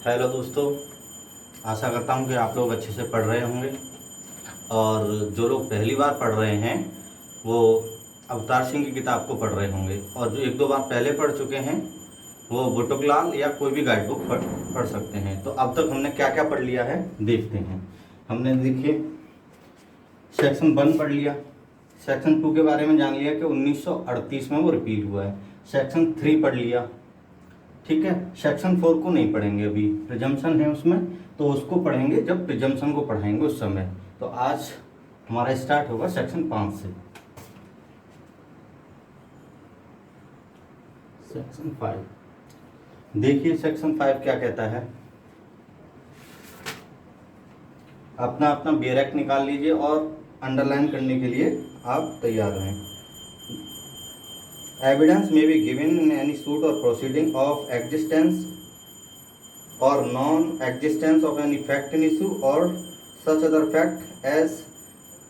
Hello दोस्तों, आशा करता हूँ कि आप लोग अच्छे से पढ़ रहे होंगे। और जो लोग पहली बार पढ़ रहे हैं वो अवतार सिंह की किताब को पढ़ रहे होंगे, और जो एक दो बार पहले पढ़ चुके हैं वो बुटुकलाल या कोई भी गाइड बुक पढ़ सकते हैं। तो अब तक हमने क्या क्या पढ़ लिया है देखते हैं। हमने देखिए सेक्शन 1 पढ़ लिया, सेक्शन 2 के बारे में जान लिया कि 1938 में वो रिपील हुआ है। सेक्शन 3 पढ़ लिया, ठीक है। सेक्शन 4 को नहीं पढ़ेंगे, अभी प्रिजम्पशन है उसमें, तो उसको पढ़ेंगे जब प्रिजम्पशन को पढ़ाएंगे उस समय। तो आज हमारा स्टार्ट होगा सेक्शन 5 से। सेक्शन 5 देखिए, सेक्शन 5 क्या कहता है। अपना अपना बेरेक निकाल लीजिए और अंडरलाइन करने के लिए आप तैयार रहें। एविडेंस में be given in any suit or proceeding of existence or non-existence of any fact in issue or such other fact as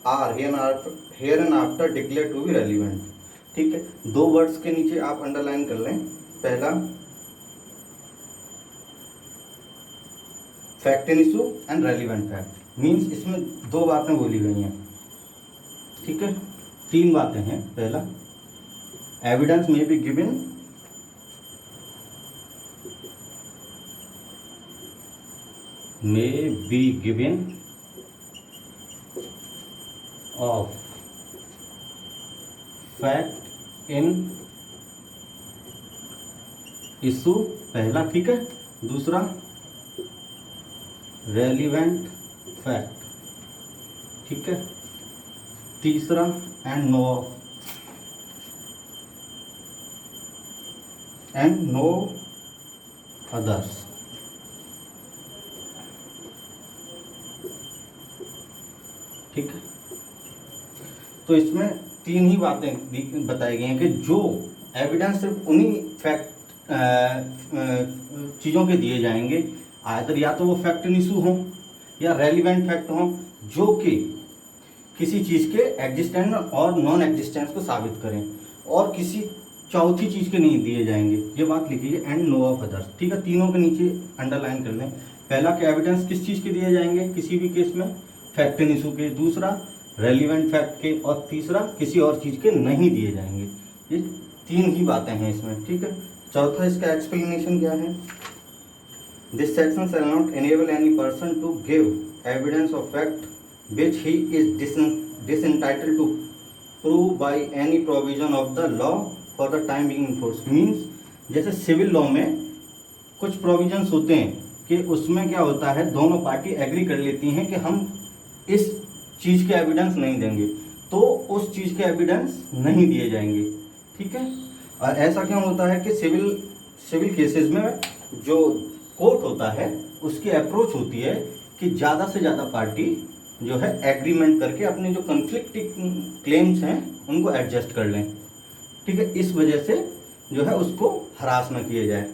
are hereinafter declared to be relevant। ठीक है, दो वर्ड्स के नीचे आप अंडरलाइन कर लें। पहला fact in issue and relevant fact, means इसमें दो बातें बोली गई हैं, ठीक है। तीन बातें हैं। पहला, एविडेंस में be given may be given of fact in issue, पहला, ठीक है। दूसरा relevant fact, ठीक है। तीसरा and no others। ठीक है, तो इसमें तीन ही बातें बताई गई हैं कि जो एविडेंस सिर्फ उन्हीं फैक्ट चीज़ों के दिए जाएंगे, आइदर या तो वो फैक्ट इन इशू हों या रेलिवेंट फैक्ट हों, जो कि किसी चीज़ के एग्जिस्टेंस और नॉन एग्जिस्टेंस को साबित करें, और किसी चौथी चीज़ के नहीं दिए जाएंगे। ये बात लिखिए, एंड नो ऑफ अदर्स, ठीक है। तीनों के नीचे अंडरलाइन कर लें। पहला कि एविडेंस किस चीज़ के दिए जाएंगे किसी भी केस में, फैक्ट इन इशू के। दूसरा रेलिवेंट फैक्ट के। और तीसरा किसी और चीज़ के नहीं दिए जाएंगे। ये तीन ही बातें हैं इसमें, ठीक है। चौथा इसका एक्सप्लेनेशन क्या है। This section shall not enable any person to give evidence of fact which he is disentitled to prove by any provision of the law for the time being in force. Means जैसे civil law में कुछ provisions होते हैं कि उसमें क्या होता है, दोनों पार्टी एग्री कर लेती हैं कि हम इस चीज़ के एविडेंस नहीं देंगे, तो उस चीज़ के एविडेंस नहीं दिए जाएंगे, ठीक है। और ऐसा क्यों होता है कि सिविल केसेस में जो कोर्ट होता है उसकी अप्रोच होती है कि ज़्यादा से ज़्यादा पार्टी जो है एग्रीमेंट करके अपने जो कन्फ्लिक्टिंग क्लेम्स हैं उनको एडजस्ट कर लें, ठीक है। इस वजह से जो है उसको हरास न किया जाए,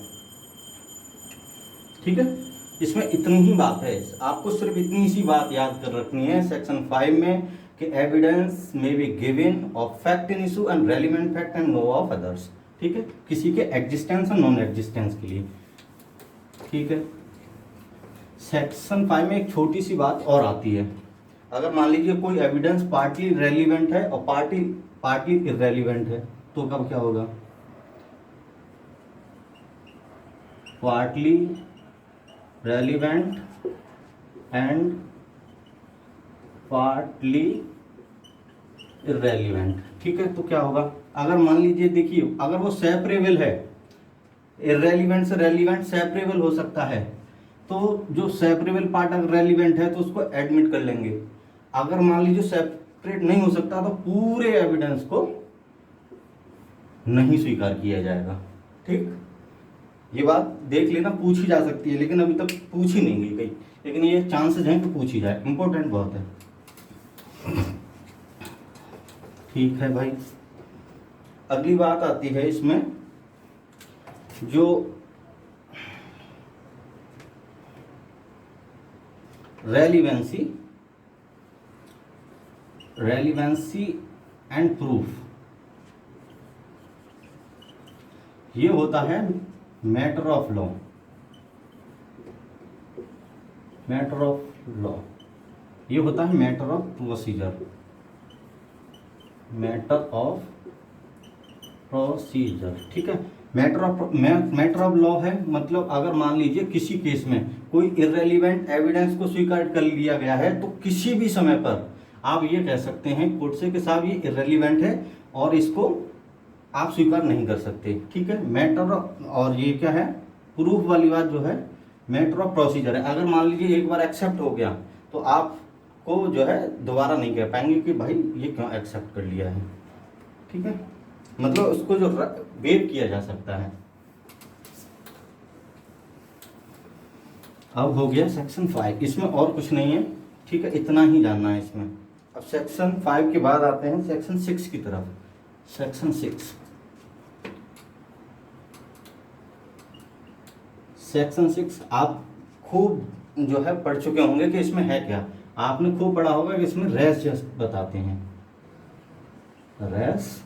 ठीक है। इसमें इतनी ही बात है, आपको सिर्फ इतनी सी बात याद कर रखनी है सेक्शन 5 में कि एविडेंस में be given of fact in issue and relevant fact and no of others, ठीक है। किसी के एग्जिस्टेंस और नॉन एग्जिस्टेंस के लिए, ठीक है। सेक्शन 5 में एक छोटी सी बात और आती है। अगर मान लीजिए कोई एविडेंस पार्टली रेलिवेंट है और पार्टली इररेलिवेंट है, तो कब क्या होगा। पार्टली रेलिवेंट एंड पार्टली इररेलिवेंट, ठीक है। तो क्या होगा, अगर मान लीजिए, देखिए, अगर वो सेपरेबल है, इररेलिवेंट से रेलिवेंट सेपरेबल हो सकता है, तो जो सेपरेबल पार्ट अगर रेलिवेंट है तो उसको एडमिट कर लेंगे। अगर मान लीजिए सेपरेट नहीं हो सकता तो पूरे एविडेंस को नहीं स्वीकार किया जाएगा, ठीक। ये बात देख लेना, पूछी जा सकती है, लेकिन अभी तक पूछी नहीं गई कहीं, लेकिन ये चांसेस हैं कि पूछी जाए, इंपॉर्टेंट बहुत है, ठीक है भाई। अगली बात आती है इसमें, जो रेलिवेंसी एंड प्रूफ, ये होता है matter of law. Matter of law, ये होता है matter of procedure, matter of procedure, ठीक है। मैटर ऑफ लॉ है मतलब अगर मान लीजिए किसी केस में कोई इररेलीवेंट एविडेंस को स्वीकार कर लिया गया है तो किसी भी समय पर आप ये कह सकते हैं कोर्ट से कि साहब ये इररेलीवेंट है और इसको आप स्वीकार नहीं कर सकते, ठीक है। मैटर और ये क्या है, प्रूफ वाली बात जो है मैटर ऑफ प्रोसीजर है। अगर मान लीजिए एक बार एक्सेप्ट हो गया तो आपको जो है दोबारा नहीं कह पाएंगे कि भाई ये क्यों एक्सेप्ट कर लिया है, ठीक है। मतलब उसको जो वेव किया जा सकता है। अब हो गया सेक्शन 5, इसमें और कुछ नहीं है, ठीक है, इतना ही जानना है इसमें। अब सेक्शन 5 के बाद आते हैं सेक्शन 6 की तरफ। सेक्शन 6, सेक्शन 6 आप खूब जो है पढ़ चुके होंगे कि इसमें है क्या। आपने खूब पढ़ा होगा कि इसमें रेस जस्ट बताते हैं, रेस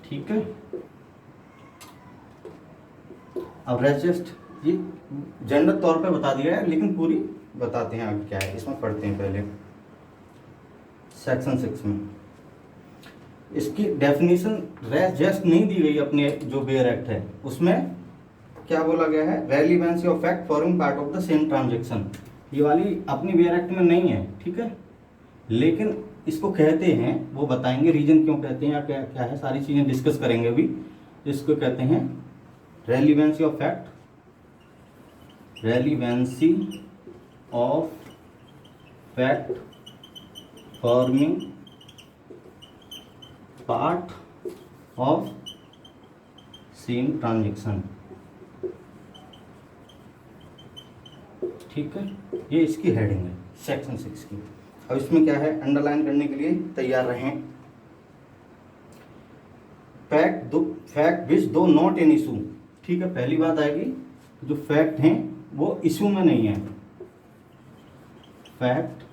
ठीक है। अब रेजिस्ट ये जनरल तौर पे बता दिया है लेकिन पूरी बताते हैं आगे क्या है, इसमें पढ़ते हैं पहले सेक्शन 6 में। इसकी डेफिनेशन रेजिस्ट नहीं दी गई अपने जो बेयर एक्ट है उसमें, क्या बोला गया है, relevancy of fact forming part of the same transaction. ये वाली अपनी बेयर एक्ट में नहीं है, ठीक है, लेकिन इसको कहते हैं, वो बताएंगे रीजन क्यों कहते हैं या क्या क्या है, सारी चीज़ें डिस्कस करेंगे अभी। इसको कहते हैं relevancy of fact, relevancy of fact forming part of same transaction, ठीक है। ये इसकी हेडिंग है सेक्शन 6 की। अब इसमें क्या है, अंडरलाइन करने के लिए तैयार रहें। फैक्ट विच दो नॉट इन इशू, ठीक है, पहली बात आएगी जो फैक्ट हैं वो इशू में नहीं है। Fact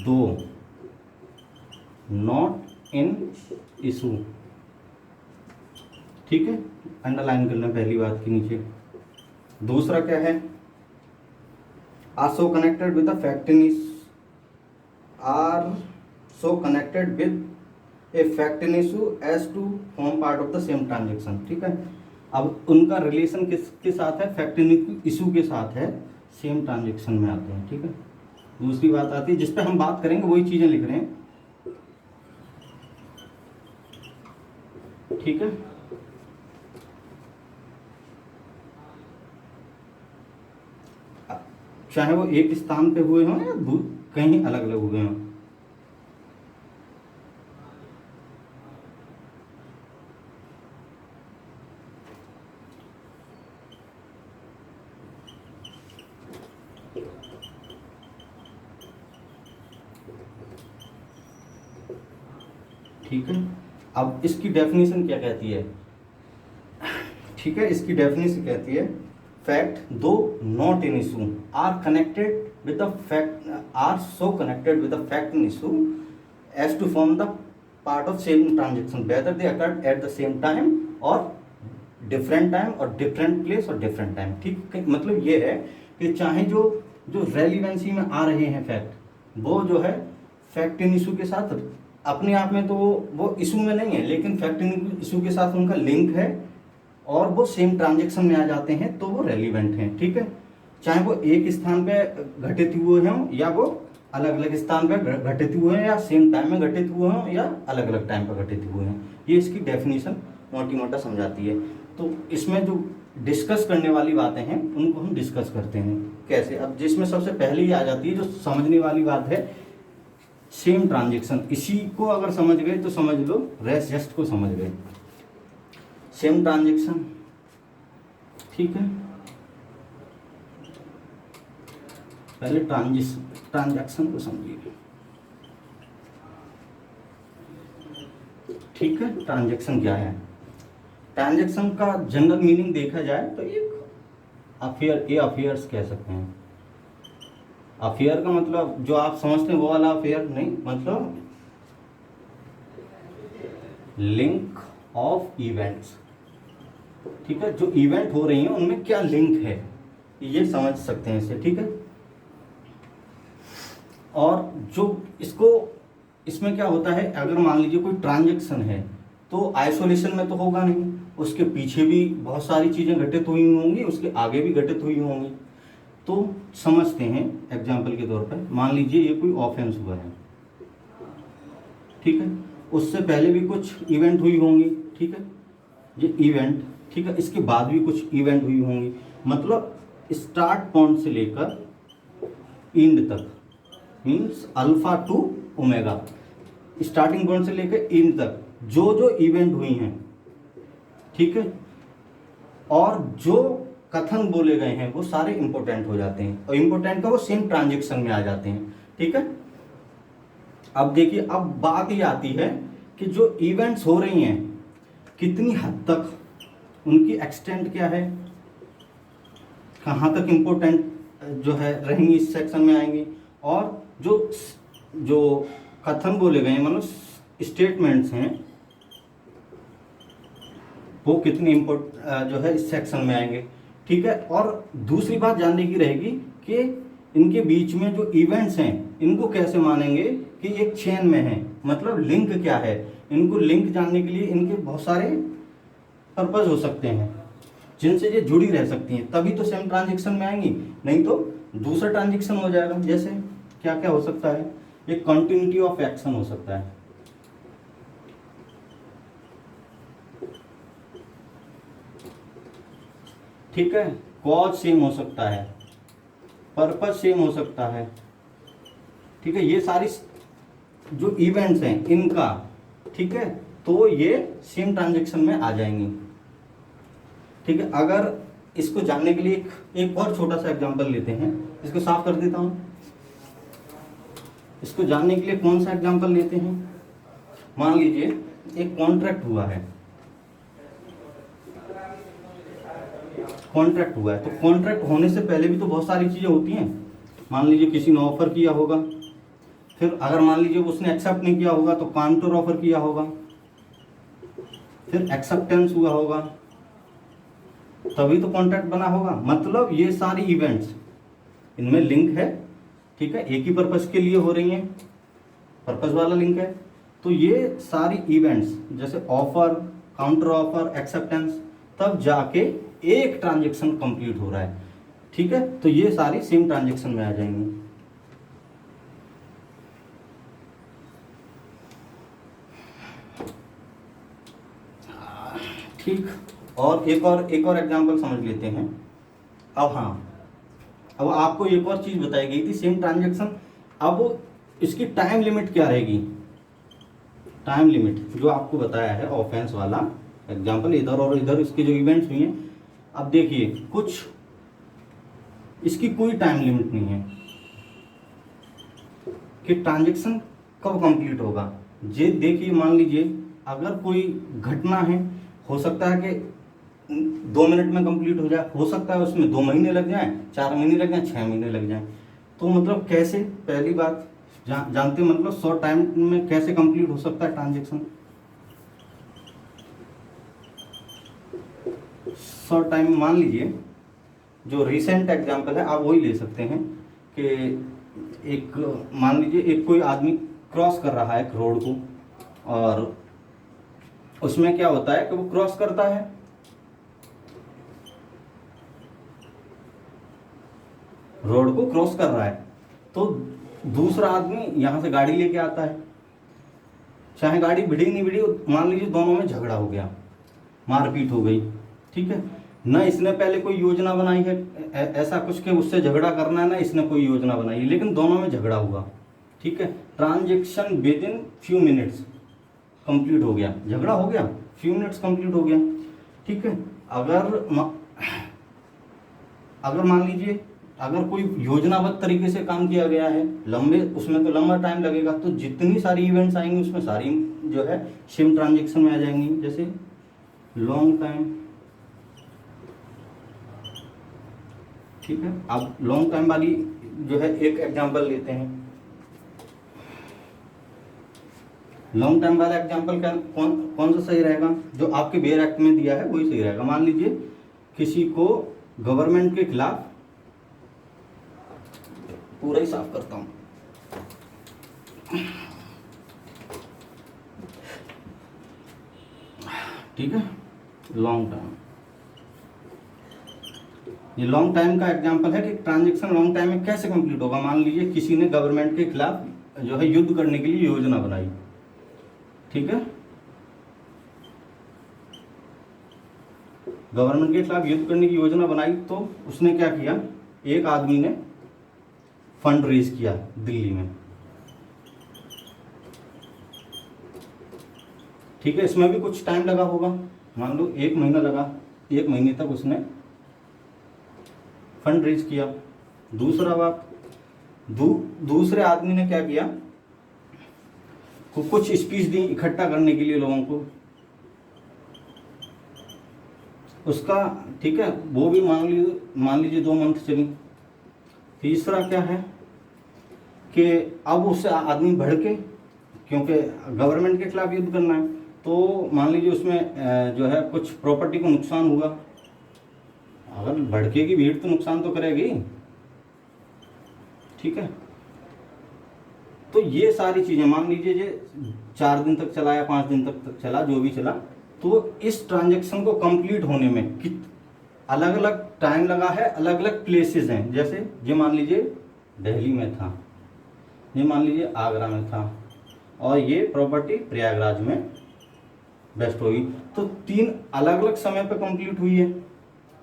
though not in issue, ठीक है, अंडरलाइन करना पहली बात के नीचे। दूसरा क्या है, are so connected with the fact in are so connected with a fact in issue as to form part of the same transaction, ठीक है। अब उनका रिलेशन किसके साथ है, फैक्ट इन इशू के साथ है, सेम ट्रांजेक्शन में आते हैं, ठीक है। दूसरी बात आती है जिस पे हम बात करेंगे वही चीजें लिख रहे हैं, ठीक है। चाहे वो एक स्थान पे हुए हों या कहीं अलग अलग हुए हों। ठीक है। अब इसकी डेफिनेशन क्या कहती है, ठीक है, इसकी डेफिनेशन कहती है fact though not in issue are connected with the fact, are so connected with the fact in issue as to form the part of same transaction whether they occurred at the same time और different time और different place और different time, ठीक। मतलब ये है कि चाहे जो जो रेलिवेंसी में आ रहे हैं फैक्ट, वो जो है फैक्ट इन इशू के साथ अपने आप में तो वो इशू में नहीं है, लेकिन फैक्ट इन इशू के साथ उनका लिंक है और वो सेम ट्रांजेक्शन में आ जाते हैं तो वो रेलिवेंट हैं, ठीक है। चाहे वो एक स्थान पे घटित हुए हों या वो अलग अलग स्थान पे घटित हुए हैं या सेम टाइम में घटित हुए हों या अलग अलग टाइम पर घटित हुए हैं। ये इसकी डेफिनेशन मोटी मोटा समझाती है। तो इसमें जो डिस्कस करने वाली बातें हैं उनको हम डिस्कस करते हैं कैसे। अब जिसमें सबसे पहले ही आ जाती है जो समझने वाली बात है, सेम ट्रांजेक्शन। इसी को अगर समझ गए तो समझ लो रेस जस्ट को समझ गए। सेम ट्रांजेक्शन, ठीक है, पहले ट्रांजैक्शन को समझिए, ठीक है। ट्रांजैक्शन क्या है, ट्रांजैक्शन का जनरल मीनिंग देखा जाए तो एक अफेयर, ये अफेयर्स कह सकते हैं, अफेयर का मतलब जो आप समझते हैं वो वाला अफेयर नहीं, मतलब लिंक ऑफ इवेंट्स, ठीक है, जो इवेंट हो रही हैं उनमें क्या लिंक है, ये समझ सकते हैं इसे, ठीक है। और जो इसको, इसमें क्या होता है, अगर मान लीजिए कोई ट्रांजैक्शन है तो आइसोलेशन में तो होगा नहीं, उसके पीछे भी बहुत सारी चीज़ें घटित हुई होंगी, उसके आगे भी घटित हुई होंगी। तो समझते हैं एग्जाम्पल के तौर पर, मान लीजिए ये कोई ऑफेंस हुआ है, ठीक है, उससे पहले भी कुछ इवेंट हुई होंगी, ठीक है, ये इवेंट, ठीक है, इसके बाद भी कुछ इवेंट हुई होंगी, मतलब स्टार्ट पॉइंट से लेकर एंड तक, means alpha two omega, starting point से लेकर एंड तक जो जो इवेंट हुई हैं, ठीक है, और जो कथन बोले गए हैं वो सारे इंपॉर्टेंट हो जाते हैं, और इंपॉर्टेंट का वो सेम ट्रांजेक्शन में आ जाते हैं, ठीक है। अब देखिए, अब बात ये आती है कि जो इवेंट्स हो रही हैं कितनी हद तक, उनकी एक्सटेंट क्या है, कहाँ तक इम्पोर्टेंट जो है रहेंगी, इस सेक्शन में आएंगी, और जो जो कथन बोले गए हैं, मतलब स्टेटमेंट्स हैं, वो कितने जो है इस सेक्शन में आएंगे, ठीक है। और दूसरी बात जानने की रहेगी कि इनके बीच में जो इवेंट्स हैं इनको कैसे मानेंगे कि एक चेन में है, मतलब लिंक क्या है, इनको लिंक जानने के लिए इनके बहुत सारे पर्पज हो सकते हैं जिनसे ये जुड़ी रह सकती हैं, तभी तो सेम ट्रांजेक्शन में आएंगी, नहीं तो दूसरा ट्रांजेक्शन हो जाएगा। जैसे क्या क्या हो सकता है, एक कंटिन्यूटी ऑफ एक्शन हो सकता है, ठीक है, कॉज सेम हो सकता है, पर्पज सेम हो सकता है, ठीक है, ये सारी जो इवेंट्स हैं इनका, ठीक है, तो ये सेम ट्रांजेक्शन में आ जाएंगी, ठीक है। अगर इसको जानने के लिए एक और छोटा सा एग्जांपल लेते हैं, इसको साफ कर देता हूं। इसको जानने के लिए कौन सा एग्जांपल लेते हैं, मान लीजिए एक कॉन्ट्रैक्ट हुआ है, कॉन्ट्रैक्ट हुआ है, तो कॉन्ट्रैक्ट होने से पहले भी तो बहुत सारी चीजें होती हैं। मान लीजिए किसी ने ऑफर किया होगा, फिर अगर मान लीजिए उसने एक्सेप्ट नहीं किया होगा तो काउंटर ऑफर किया होगा, फिर एक्सेप्टेंस हुआ होगा, तभी तो कॉन्ट्रैक्ट बना होगा। मतलब ये सारी इवेंट्स, इनमें लिंक है, ठीक है, एक ही पर्पस के लिए हो रही हैं, पर्पस वाला लिंक है। तो ये सारी इवेंट्स जैसे ऑफर, काउंटर ऑफर, एक्सेप्टेंस, तब जाके एक ट्रांजेक्शन कंप्लीट हो रहा है, ठीक है, तो ये सारी सेम ट्रांजेक्शन में आ जाएंगी। ठीक, और एक और एग्जांपल समझ लेते हैं। अब हाँ, अब आपको एक और चीज बताई गई थी, सेम ट्रांजेक्शन, अब इसकी टाइम लिमिट क्या रहेगी, टाइम लिमिट जो आपको बताया है ऑफेंस वाला एग्जांपल, इधर और इधर इसके जो इवेंट्स हुई हैं, अब देखिए कुछ इसकी कोई टाइम लिमिट नहीं है कि ट्रांजेक्शन कब कंप्लीट होगा। ये देखिए, मान लीजिए अगर कोई घटना है, हो सकता है कि 2 मिनट में कंप्लीट हो जाए, हो सकता है उसमें 2 महीने लग जाएं, 4 महीने लग जाएं, 6 महीने लग जाएं। तो मतलब कैसे, पहली बात जानते हैं, मतलब शॉर्ट टाइम में कैसे कंप्लीट हो सकता है ट्रांजेक्शन, शॉर्ट टाइम। मान लीजिए जो रिसेंट एग्जांपल है आप वही ले सकते हैं कि एक, मान लीजिए एक कोई आदमी क्रॉस कर रहा है एक रोड को, और उसमें क्या होता है कि वो क्रॉस करता है, रोड को क्रॉस कर रहा है, तो दूसरा आदमी यहां से गाड़ी लेके आता है, चाहे गाड़ी भिड़ी नहीं भिड़ी, मान लीजिए दोनों में झगड़ा हो गया, मारपीट हो गई, ठीक है, न इसने पहले कोई योजना बनाई है ऐसा कुछ कि उससे झगड़ा करना है, ना इसने कोई योजना बनाई है, लेकिन दोनों में झगड़ा हुआ, ठीक है, transaction with in few minutes complete हो गया, झगड़ा हो गया, फ्यू मिनट्स कंप्लीट हो गया, ठीक है। अगर मान लीजिए अगर कोई योजनाबद्ध तरीके से काम किया गया है, लंबे, उसमें तो लंबा टाइम लगेगा, तो जितनी सारी इवेंट्स आएंगी उसमें सारी जो है सेम ट्रांजेक्शन में आ जाएंगी। जैसे लॉन्ग टाइम, ठीक है। अब लॉन्ग टाइम वाली जो है एक एग्जांपल लेते हैं। लॉन्ग टाइम वाला एग्जांपल क्या कौन कौन सा सही रहेगा, जो आपके बेयर एक्ट में दिया है वही सही रहेगा। मान लीजिए किसी को गवर्नमेंट के खिलाफ, पूरा ही साफ करता हूं, ठीक है। लॉन्ग टाइम, ये लॉन्ग टाइम का एग्जांपल है कि ट्रांजैक्शन लॉन्ग टाइम में कैसे कंप्लीट होगा। मान लीजिए किसी ने गवर्नमेंट के खिलाफ जो है युद्ध करने के लिए योजना बनाई, ठीक है। गवर्नमेंट के खिलाफ युद्ध करने की योजना बनाई तो उसने क्या किया, एक आदमी ने फंड रेज किया दिल्ली में, ठीक है। इसमें भी कुछ टाइम लगा होगा, मान लो 1 महीना लगा, 1 महीने तक उसने फंड रेज किया। दूसरा बात, दूसरे आदमी ने क्या किया, कुछ स्पीच दी इकट्ठा करने के लिए लोगों को, उसका, ठीक है, वो भी मान लीजिए 2 मंथ चली। तीसरा क्या है कि अब उससे आदमी बढ़ के, क्योंकि गवर्नमेंट के खिलाफ युद्ध करना है, तो मान लीजिए उसमें जो है कुछ प्रॉपर्टी को नुकसान हुआ। अगर भड़केगी भीड़ तो नुकसान तो करेगी, ठीक है। तो ये सारी चीजें मान लीजिए ये 4 दिन तक चला या 5 दिन तक चला, जो भी चला, तो इस ट्रांजैक्शन को कंप्लीट होने में अलग अलग टाइम लगा है, अलग अलग प्लेसेस हैं। जैसे ये मान लीजिए दिल्ली में था, ये मान लीजिए आगरा में था, और ये प्रॉपर्टी प्रयागराज में बेस्ट हुई। तो 3 अलग अलग समय पे कंप्लीट हुई है,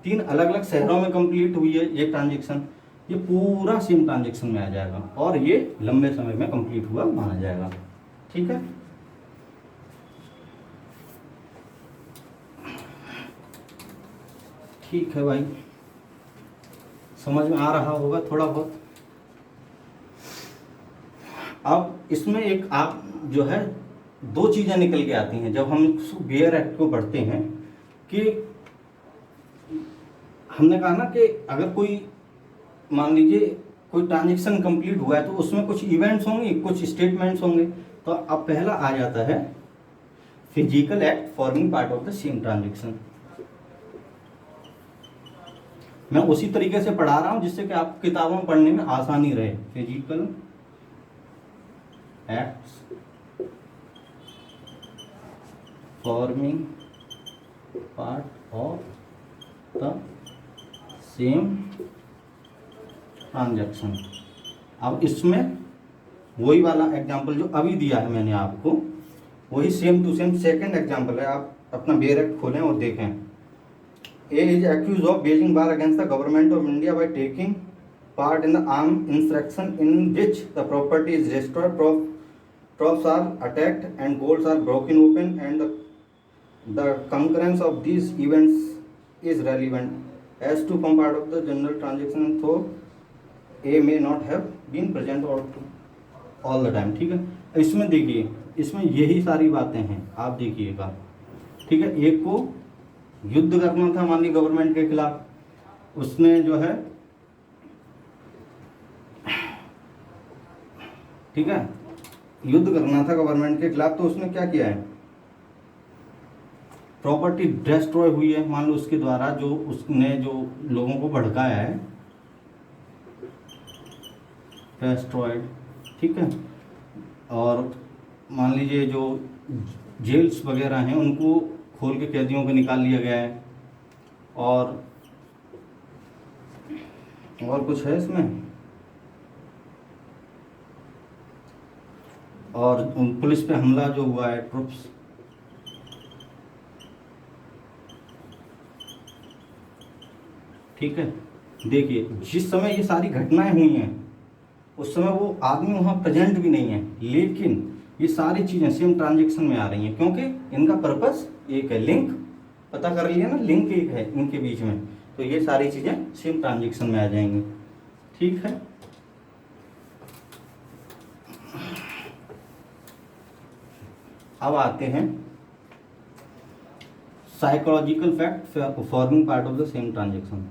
3 अलग अलग शहरों में कंप्लीट हुई है ये ट्रांजैक्शन। ये पूरा सेम ट्रांजैक्शन में आ जाएगा और ये लंबे समय में कंप्लीट हुआ माना जाएगा, ठीक है। ठीक है भाई, समझ में आ रहा होगा थोड़ा बहुत। अब इसमें एक आप जो है 2 चीजें निकल के आती हैं जब हम बेयर एक्ट को पढ़ते हैं, कि हमने कहा ना कि अगर कोई मान लीजिए कोई ट्रांजैक्शन कंप्लीट हुआ है तो उसमें कुछ इवेंट्स होंगे, कुछ स्टेटमेंट्स होंगे। तो अब पहला आ जाता है physical act forming part of the same transaction. मैं उसी तरीके से पढ़ा रहा हूं जिससे कि आप किताबों में पढ़ने में आसानी रहे। Physical acts forming part of the same transaction. अब इसमें वही वाला एग्जांपल जो अभी दिया है मैंने आपको, वही same to same second example है। आप अपना बेयर एक्ट खोलें और देखें। A is accused of waging war against the government of India by taking part in the armed insurrection in which the property is destroyed, crops are attacked, and goals are broken open, and the concurrence of these events is relevant as to form part of the general transaction, so A may not have been present all the time, ठीक है। इसमें देखिए, इसमें यही सारी बातें हैं, आप देखिएगा, ठीक है। एक को युद्ध करना था मान ली गवर्नमेंट के खिलाफ, उसने जो है, ठीक है, युद्ध करना था गवर्नमेंट के खिलाफ, तो उसने क्या किया है, प्रॉपर्टी डिस्ट्रॉय हुई है मान लो उसके द्वारा, जो उसने जो लोगों को भड़काया है, डिस्ट्रॉयड, ठीक है। और मान लीजिए जो जेल्स वगैरह हैं उनको खोल के कैदियों को निकाल लिया गया है, और कुछ है इसमें, और पुलिस पे हमला जो हुआ है, ट्रुप्स, ठीक है। देखिए जिस समय ये सारी घटनाएं हुई हैं उस समय वो आदमी वहां प्रेजेंट भी नहीं है, लेकिन ये सारी चीजें सेम ट्रांजैक्शन में आ रही हैं क्योंकि इनका पर्पस एक है, लिंक पता कर लिया ना, लिंक एक है इनके बीच में, तो ये सारी चीजें सेम ट्रांजैक्शन में आ जाएंगी, ठीक है। अब आते हैं psychological fact forming part of the same transaction.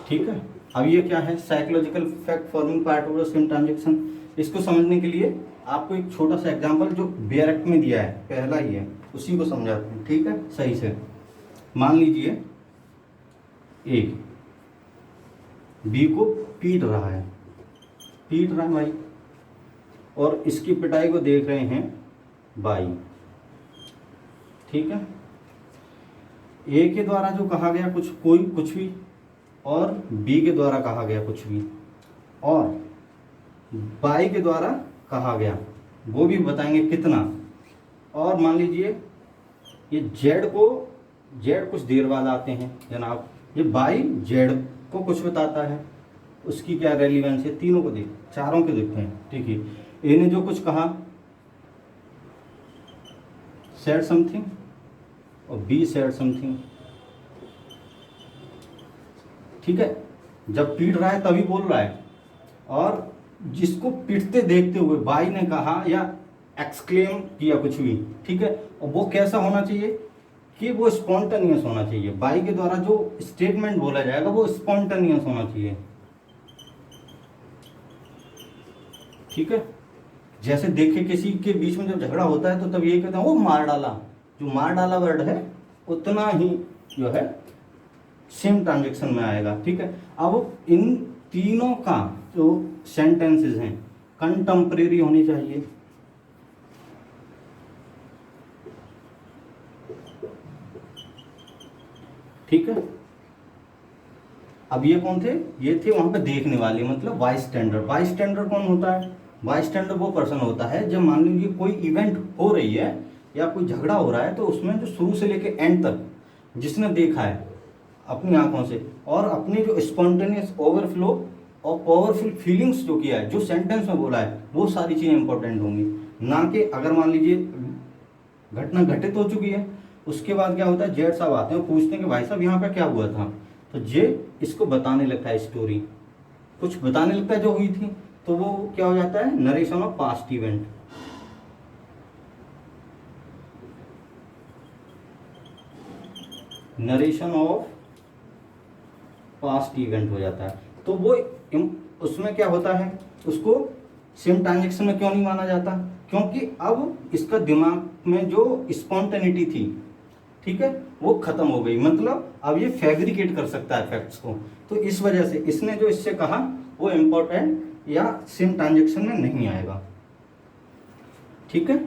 ठीक है। अब ये क्या है, psychological fact forming part of the same transaction. इसको समझने के लिए आपको एक छोटा सा एग्जांपल जो बेयर एक्ट में दिया है, पहला ही है, उसी को समझाते हैं, ठीक है, सही से। मान लीजिए ए बी को पीट रहा है भाई, और इसकी पिटाई को देख रहे हैं बाई, ठीक है। ए के द्वारा जो कहा गया कुछ भी, और बी के द्वारा कहा गया कुछ भी, और बाई के द्वारा कहा गया वो भी बताएंगे कितना। और मान लीजिए ये जेड कुछ देर बाद आते हैं जनाब, ये बाई जेड को कुछ बताता है, उसकी क्या रेलिवेंस है, तीनों को चारों के देखते हैं, ठीक है। ए ने जो कुछ कहा सेड समथिंग, और बी सेड समथिंग, ठीक है। जब पीट रहा है तभी बोल रहा है, और जिसको पीटते देखते हुए बाई ने कहा या एक्सक्लेम किया कुछ भी, ठीक है, और वो कैसा होना चाहिए कि वो स्पॉन्टेनियस होना चाहिए। बाई के द्वारा जो स्टेटमेंट बोला जाएगा वो स्पॉन्टेनियस होना चाहिए, ठीक है। जैसे देखे किसी के बीच में जब झगड़ा होता है तो तब ये कहते हैं वो मार डाला, जो मार डाला वर्ड है उतना ही जो है सेम ट्रांजेक्शन में आएगा, ठीक है। अब इन तीनों का जो सेंटेंसेस हैं कंटेम्परेरी होनी चाहिए, ठीक है। अब ये कौन थे, ये थे वहां पे देखने वाले, मतलब बाईस्टैंडर। बाईस्टैंडर कौन होता है, बाईस्टैंडर वो पर्सन होता है जब मान लीजिए कोई इवेंट हो रही है या कोई झगड़ा हो रहा है, तो उसमें जो शुरू से लेके एंड तक जिसने देखा है अपनी आंखों से, और अपनी जो स्पॉन्टेनियस ओवरफ्लो और पावरफुल फीलिंग्स जो किया है, जो सेंटेंस में बोला है, वो सारी चीज़ें इंपॉर्टेंट होंगी। ना कि अगर मान लीजिए घटना घटित हो चुकी है, उसके बाद क्या होता है, जेड साहब आते हैं और पूछते हैं कि भाई साहब यहाँ पे क्या हुआ था, तो जे इसको बताने लगता है, स्टोरी कुछ बताने लगता है जो हुई थी, तो वो क्या हो जाता है, narration of past event. Narration of past event हो जाता है। तो वो उसमें क्या होता है, उसको सेम ट्रांजेक्शन में क्यों नहीं माना जाता, क्योंकि अब इसका दिमाग में जो स्पॉन्टेनिटी थी, ठीक है, वो खत्म हो गई। मतलब अब ये फैब्रिकेट कर सकता है फैक्ट्स को, तो इस वजह से इसने जो इससे कहा वो इम्पोर्टेंट या सेम ट्रांजेक्शन में नहीं आएगा, ठीक है।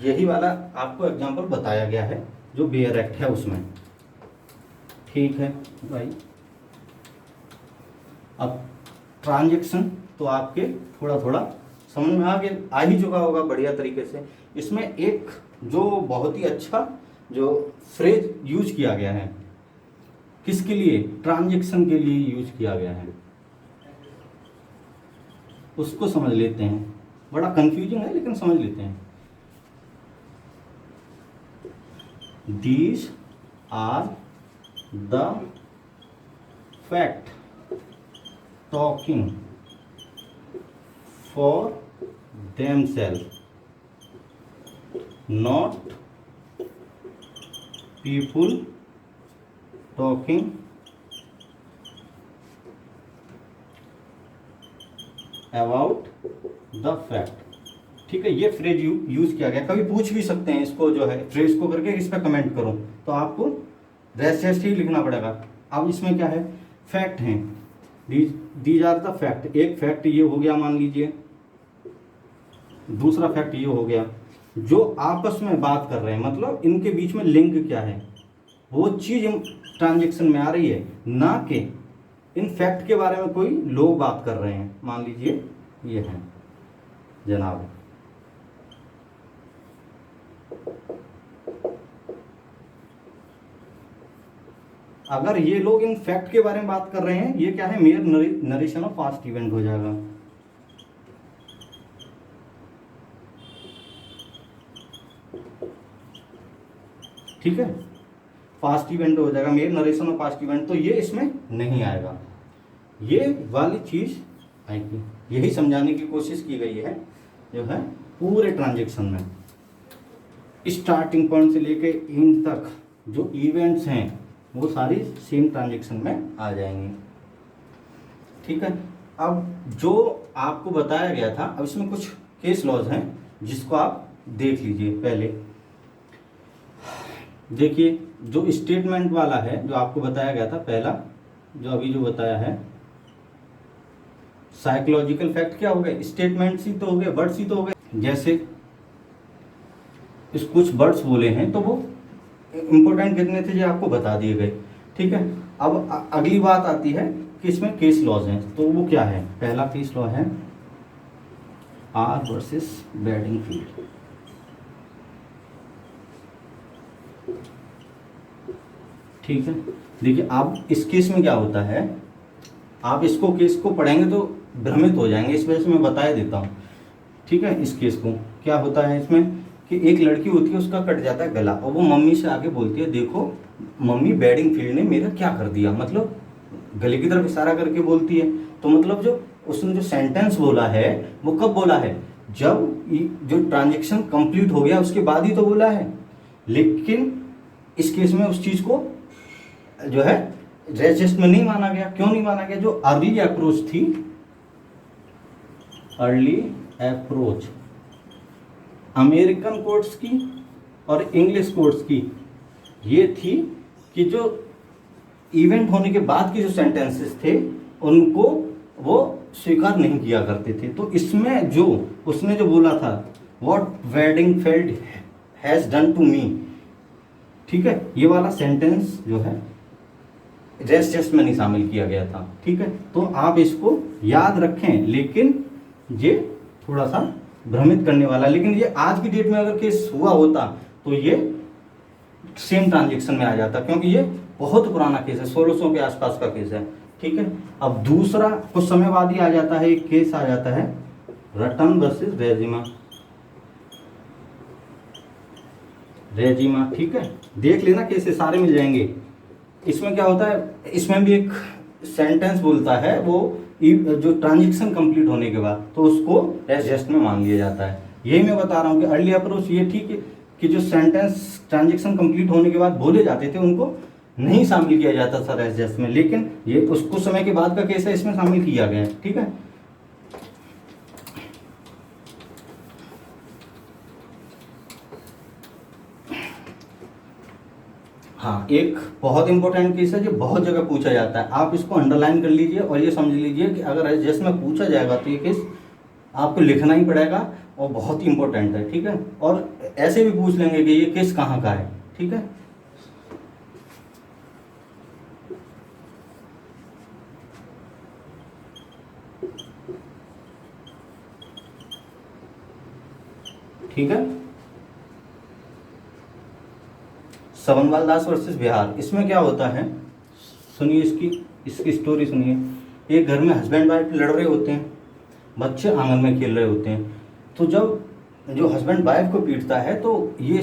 यही वाला आपको एग्जांपल बताया गया है जो बेयर एक्ट है उसमें, ठीक है भाई। अब ट्रांजेक्शन तो आपके थोड़ा थोड़ा समझ में आ ही चुका होगा बढ़िया तरीके से। इसमें एक जो बहुत ही अच्छा जो फ्रेज यूज किया गया है, किसके लिए, ट्रांजेक्शन के लिए यूज किया गया है, उसको समझ लेते हैं। बड़ा कंफ्यूजिंग है लेकिन समझ लेते हैं। These are the fact talking for themselves, not people talking about the fact, ठीक है। ये फ्रेज यूज किया गया, कभी पूछ भी सकते हैं इसको जो है फ्रेज को करके इस पर कमेंट करो, तो आपको रेस्ट ही लिखना पड़ेगा। अब इसमें क्या है, फैक्ट हैं, दीज आर द फैक्ट। एक फैक्ट ये हो गया मान लीजिए, दूसरा फैक्ट ये हो गया, जो आपस में बात कर रहे हैं, मतलब इनके बीच में लिंक क्या है, वो चीज ट्रांजेक्शन में आ रही है, ना कि इन फैक्ट के बारे में कोई लोग बात कर रहे हैं। मान लीजिए ये है जनाब, अगर ये लोग इन फैक्ट के बारे में बात कर रहे हैं, ये क्या है, mayor narration of past event हो जाएगा, ठीक है। पास्ट इवेंट हो जाएगा, mayor narration of past event, तो ये इसमें नहीं आएगा। ये वाली चीज आएगी, यही समझाने की कोशिश की गई है जो है पूरे ट्रांजेक्शन में, स्टार्टिंग पॉइंट से लेके एंड तक जो इवेंट्स हैं वो सारी सेम ट्रांजेक्शन में आ जाएंगी। ठीक है, अब जो आपको बताया गया था, अब इसमें कुछ केस लॉज हैं जिसको आप देख लीजिए। पहले देखिए, जो स्टेटमेंट वाला है जो आपको बताया गया था पहला, जो अभी जो बताया है, साइकोलॉजिकल फैक्ट क्या हो गए, स्टेटमेंट्स ही तो हो गए, वर्ड्स ही तो हो गए। जैसे इस कुछ वर्ड्स बोले हैं तो वो इंपॉर्टेंट कितने थे जो आपको बता दिए गए। ठीक है, अब अगली बात आती है कि इसमें केस लॉज हैं, तो वो क्या है। पहला केस लॉ है आर वर्सेस बेडिंगफील्ड। ठीक है, देखिए अब इस केस में क्या होता है, आप इसको केस को पढ़ेंगे तो भ्रमित हो जाएंगे, इस वजह से मैं बता देता हूँ। ठीक है, इस केस को क्या होता है इसमें कि एक लड़की होती है, उसका कट जाता है गला, और वो मम्मी से आके बोलती है, देखो मम्मी बेडिंगफील्ड ने मेरा क्या कर दिया, मतलब गले की तरफ इशारा करके बोलती है। तो मतलब जो उसने जो सेंटेंस बोला है वो कब बोला है, जब जो ट्रांजेक्शन कंप्लीट हो गया उसके बाद ही तो बोला है। लेकिन इस केस में उस चीज को जो है रेजिस्ट में नहीं माना गया। क्यों नहीं माना गया, जो अर्ली अप्रोच थी, अर्ली अप्रोच अमेरिकन कोर्ट्स की और इंग्लिश कोर्ट्स की ये थी कि जो इवेंट होने के बाद के जो सेंटेंसेस थे उनको वो स्वीकार नहीं किया करते थे। तो इसमें जो उसने जो बोला था, what Bedingfield has done to me, ठीक है, ये वाला सेंटेंस जो है रेस्ट टेस्ट में नहीं शामिल किया गया था। ठीक है, तो आप इसको याद रखें, लेकिन ये थोड़ा सा भ्रमित करने वाला, लेकिन ये आज की डेट में अगर केस हुआ होता तो ये सेम ट्रांजेक्शन में आ जाता, क्योंकि ये बहुत पुराना केस है, 1600 के आसपास का केस है। ठीक है, अब दूसरा कुछ समय बाद ही आ जाता है, एक केस आ जाता है रटन वर्सेस रेजिमा। रेजिमा, ठीक है, देख लेना केसेस सारे मिल जाएंगे। इसमें क्या होता है, इसमें भी एक सेंटेंस बोलता है, वो जो ट्रांजेक्शन कंप्लीट होने के बाद तो उसको एडजस्ट में मान लिया जाता है। यही मैं बता रहा हूँ कि अर्ली अप्रोच ये ठीक है कि जो सेंटेंस ट्रांजेक्शन कंप्लीट होने के बाद बोले जाते थे उनको नहीं शामिल किया जाता था एडजस्ट में, लेकिन ये उसको समय के बाद का केस है, इसमें शामिल किया गया है। ठीक है, हाँ, एक बहुत इंपॉर्टेंट केस है जो बहुत जगह पूछा जाता है, आप इसको अंडरलाइन कर लीजिए और ये समझ लीजिए कि अगर एडजस्ट में पूछा जाएगा तो ये केस आपको लिखना ही पड़ेगा और बहुत ही इंपॉर्टेंट है। ठीक है, और ऐसे भी पूछ लेंगे कि ये केस कहाँ का है। ठीक है, ठीक है, सवनवाल दास वर्सेस बिहार। इसमें क्या होता है, सुनिए इसकी स्टोरी सुनिए। एक घर में हस्बैंड वाइफ लड़ रहे होते हैं, बच्चे आंगन में खेल रहे होते हैं। तो जब जो हस्बैंड वाइफ को पीटता है तो ये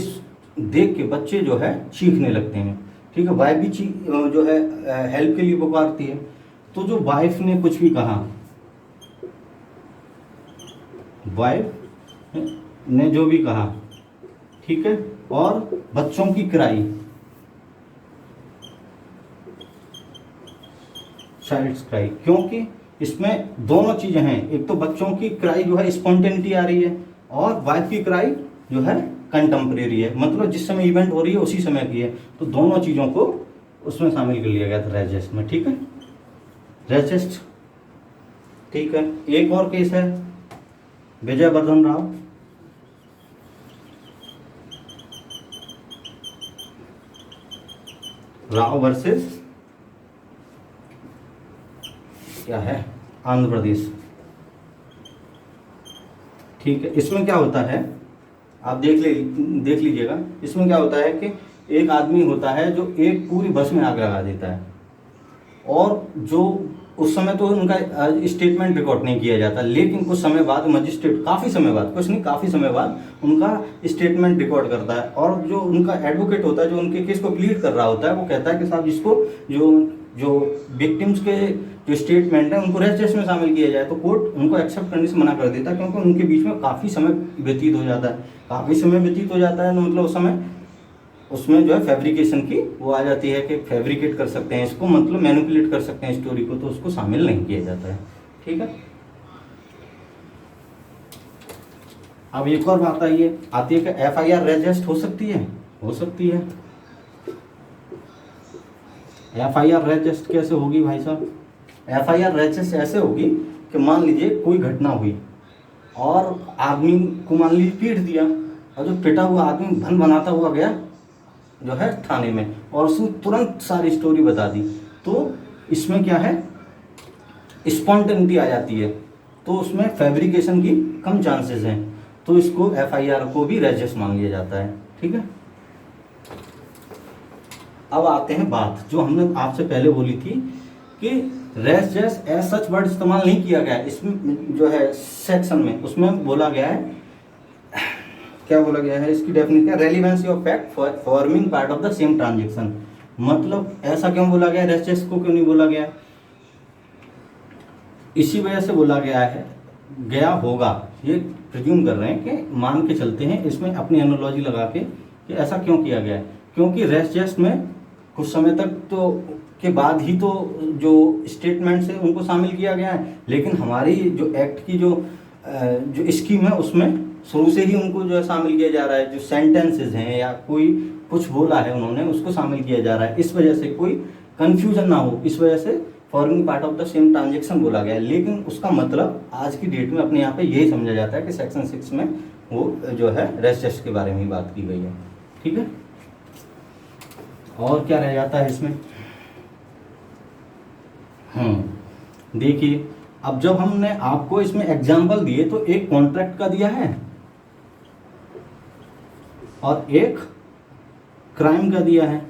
देख के बच्चे जो है चीखने लगते हैं। ठीक है, वाइफ भी जो है हेल्प के लिए पुकारती है। तो जो वाइफ ने कुछ भी कहा, वाइफ ने जो भी कहा, ठीक है, और बच्चों की क्राई, चाइल्ड्स क्राई, क्योंकि इसमें दोनों चीजें हैं, एक तो बच्चों की क्राई जो है स्पॉन्टेनिटी आ रही है और वाइफ की क्राई जो है कंटेम्परेरी है, मतलब जिस समय इवेंट हो रही है उसी समय की है। तो दोनों चीजों को उसमें शामिल कर लिया गया था रेजिस्ट में। ठीक है, रेजिस्ट। ठीक है, एक और केस है विजयवर्धन राव, राव वर्सेस क्या है, आंध्र प्रदेश। ठीक है, इसमें क्या होता है आप देख लीजिएगा। इसमें क्या होता है कि एक आदमी होता है जो एक पूरी बस में आग लगा देता है, और जो उस समय तो उनका स्टेटमेंट रिकॉर्ड नहीं किया जाता, लेकिन कुछ समय बाद मजिस्ट्रेट, काफ़ी समय बाद, कुछ नहीं काफ़ी समय बाद उनका स्टेटमेंट रिकॉर्ड करता है, और जो उनका एडवोकेट होता है जो उनके केस को प्लीड कर रहा होता है वो कहता है कि साहब इसको जो विक्टिम्स के जो स्टेटमेंट है उनको रेजिस्ट में शामिल किया जाए। तो कोर्ट उनको एक्सेप्ट करने से मना कर देता है, क्योंकि उनके बीच में काफ़ी समय व्यतीत हो जाता है। काफ़ी समय व्यतीत हो जाता है तो मतलब उस समय उसमें जो है फैब्रिकेशन की वो आ जाती है कि फैब्रिकेट कर सकते हैं इसको, मतलब मैनिपुलेट कर सकते हैं स्टोरी को, तो उसको शामिल नहीं किया जाता है। ठीक है। अब एक और बात आती है कि FIR रजिस्ट हो सकती है? हो सकती है। FIR रजिस्ट कैसे होगी भाई साहब? FIR रजिस्ट ऐसे होगी कि मान लीजिए कोई घटना हुई और आदमी को मान लीजिए पीट दिया, और जो पिटा हुआ आदमी भन बनाता हुआ गया जो है थाने में, और उसने तुरंत सारी स्टोरी बता दी, तो इसमें क्या है, स्पॉन्टेनिटी आ जाती है, तो उसमें फैब्रिकेशन की कम चांसेस हैं, तो इसको FIR को भी रजिस्ट मान लिया जाता है। ठीक है। अब आते हैं बात जो हमने आपसे पहले बोली थी कि रजिस्ट एज सच वर्ड इस्तेमाल नहीं किया गया है इसमें, जो है सेक्शन में, उसमें बोला गया है, क्या बोला गया है, इसकी डेफिनेशन है relevancy of fact forming part of the same transaction. मतलब ऐसा क्यों बोला गया, रजिस्ट को क्यों नहीं बोला गया? इसी वजह से बोला गया है, गया होगा, ये प्रिज्यूम कर रहे हैं कि मान के चलते हैं इसमें अपनी एनालॉजी लगा के कि ऐसा क्यों किया गया है, क्योंकि रजिस्ट में कुछ समय तक तो के बाद ही तो जो स्टेटमेंट्स है उनको शामिल किया गया है, लेकिन हमारी जो एक्ट की जो स्कीम है उसमें शुरू से ही उनको जो है शामिल किया जा रहा है, जो सेंटेंसेस हैं या कोई कुछ बोला है उन्होंने उसको शामिल किया जा रहा है, इस वजह से कोई कंफ्यूजन ना हो, इस वजह से forming part of the same transaction बोला गया है। लेकिन उसका मतलब आज की डेट में अपने यहाँ पे यही समझा जाता है कि सेक्शन 6 में वो जो है रजिस्ट के बारे में ही बात की गई है। ठीक है। और क्या रह जाता है इसमें? देखिए, अब जब हमने आपको इसमें एग्जाम्पल दिए तो एक कॉन्ट्रैक्ट का दिया है और एक क्राइम का दिया है,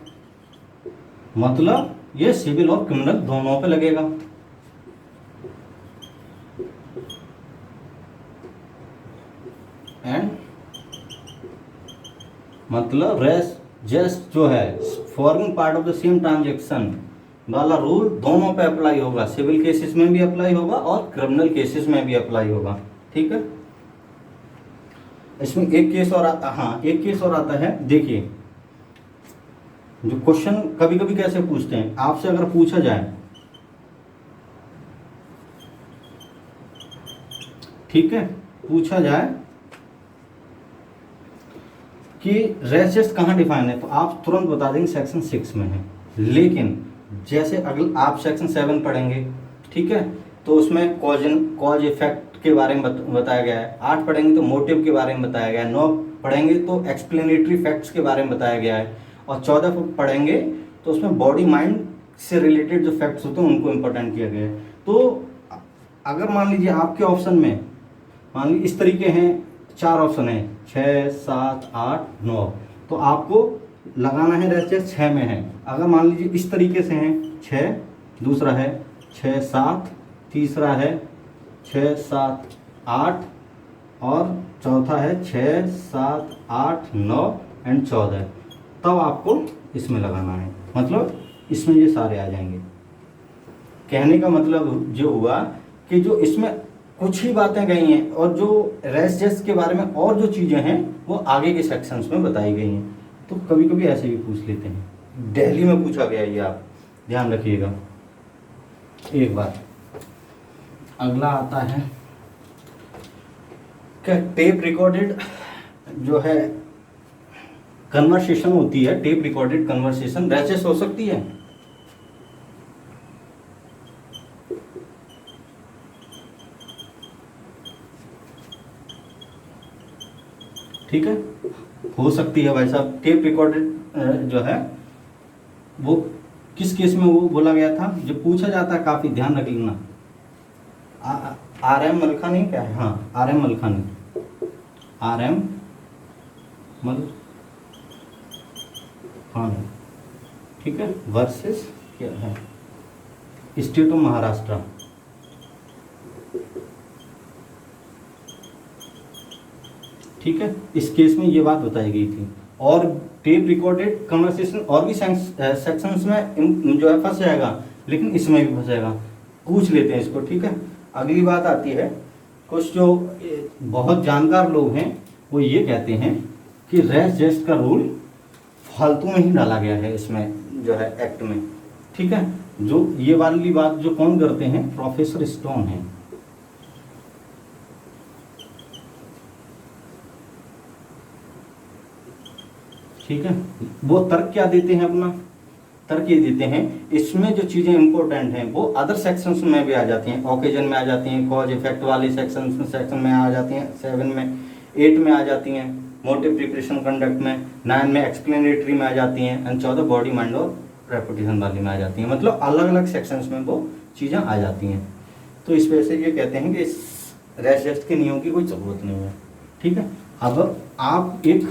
मतलब ये सिविल और क्रिमिनल दोनों पे लगेगा। एंड मतलब रजिस्ट जो है forming part of the same transaction वाला रूल दोनों पे अप्लाई होगा, सिविल केसेस में भी अप्लाई होगा और क्रिमिनल केसेस में भी अप्लाई होगा। ठीक है। इसमें एक केस और एक केस और आता है। देखिए, जो क्वेश्चन कभी कभी कैसे पूछते हैं, आपसे अगर पूछा जाए, ठीक है, पूछा जाए कि रजिस्ट कहाँ डिफाइन है, तो आप तुरंत बता देंगे सेक्शन 6 में है। लेकिन जैसे अगर आप सेक्शन 7 पढ़ेंगे, ठीक है, तो उसमें कॉज इफेक्ट के बारे में बताया गया है। 8 पढ़ेंगे तो मोटिव के बारे में बताया गया है। 9 पढ़ेंगे तो एक्सप्लेनेटरी फैक्ट्स के बारे में बताया गया है। और 14 पढ़ेंगे तो उसमें बॉडी माइंड से रिलेटेड जो फैक्ट्स होते हैं उनको इम्पोर्टेंट किया गया है। तो अगर मान लीजिए आपके ऑप्शन में मान लीजिए इस तरीके हैं, 4 ऑप्शन है, 6, 7, 8, 9, तो आपको लगाना है रजिस्ट 6 में है। अगर मान लीजिए इस तरीके से हैं, 6, दूसरा है 6, 7, तीसरा है 6, 7, 8 और चौथा है 6, 7, 8, 9 एंड 14, तब आपको इसमें लगाना है। मतलब इसमें ये सारे आ जाएंगे। कहने का मतलब जो हुआ कि जो इसमें कुछ ही बातें गई हैं और जो रजिस्ट के बारे में और जो चीज़ें हैं वो आगे के सेक्शंस में बताई गई हैं। तो कभी कभी ऐसे भी पूछ लेते हैं, दिल्ली में पूछा गया, ये आप ध्यान रखिएगा एक बार। अगला आता है क्या, टेप रिकॉर्डेड जो है कन्वर्सेशन होती है, टेप रिकॉर्डेड कन्वर्सेशन रजिस्ट हो सकती है? ठीक है, हो सकती है भाई साहब। टेप रिकॉर्डेड जो है वो किस केस में वो बोला गया था, जो पूछा जाता है, काफी ध्यान रख लेना। RM मलखानी क्या है? हाँ, RM मलखानी, RM मलखानी, ठीक है, वर्सेस क्या है, स्टेट ऑफ महाराष्ट्र। ठीक है, इस केस में ये बात बताई गई थी। और टेप रिकॉर्डेड कन्वर्सेशन और भी सेक्शंस में जो है फंस जाएगा, लेकिन इसमें भी फंस जाएगा। पूछ लेते हैं इसको। ठीक है, अगली बात आती है, कुछ जो बहुत जानकार लोग हैं वो ये कहते हैं कि रजिस्ट का रूल फालतू में ही डाला गया है इसमें जो है एक्ट में, ठीक है। जो ये वाली बात जो कौन करते हैं, प्रोफेसर स्टोन है, ठीक है। वो तर्क क्या देते हैं, अपना तर्क ये देते हैं, इसमें जो चीजें इंपॉर्टेंट हैं वो अदर सेक्शंस में भी आ जाती हैं, ओकेजन में आ जाती हैं, कॉज इफेक्ट वाले सेक्शन में आ जाती हैं, 7 में, 8 में आ जाती हैं, मोटिव प्रिपरेशन कंडक्ट में, 9 में एक्सप्लेनेटरी में आ जाती हैं, एंड 14 बॉडी माइंड और रेपुटेशन वाली में आ जाती हैं। मतलब अलग अलग सेक्शंस में वो चीज़ें आ जाती हैं। तो इस वजह से ये कहते हैं कि इस रेस्ट के नियम की कोई ज़रूरत नहीं है, ठीक है। अब आप एक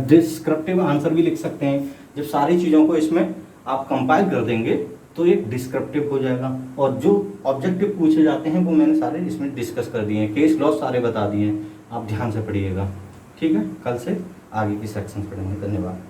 डिस्क्रिप्टिव आंसर भी लिख सकते हैं। जब सारी चीज़ों को इसमें आप कंपाइल कर देंगे तो एक डिस्क्रिप्टिव हो जाएगा। और जो ऑब्जेक्टिव पूछे जाते हैं वो मैंने सारे इसमें डिस्कस कर दिए हैं, केस लॉ सारे बता दिए हैं, आप ध्यान से पढ़िएगा, ठीक है। कल से आगे की सेक्शन पढ़ेंगे। धन्यवाद।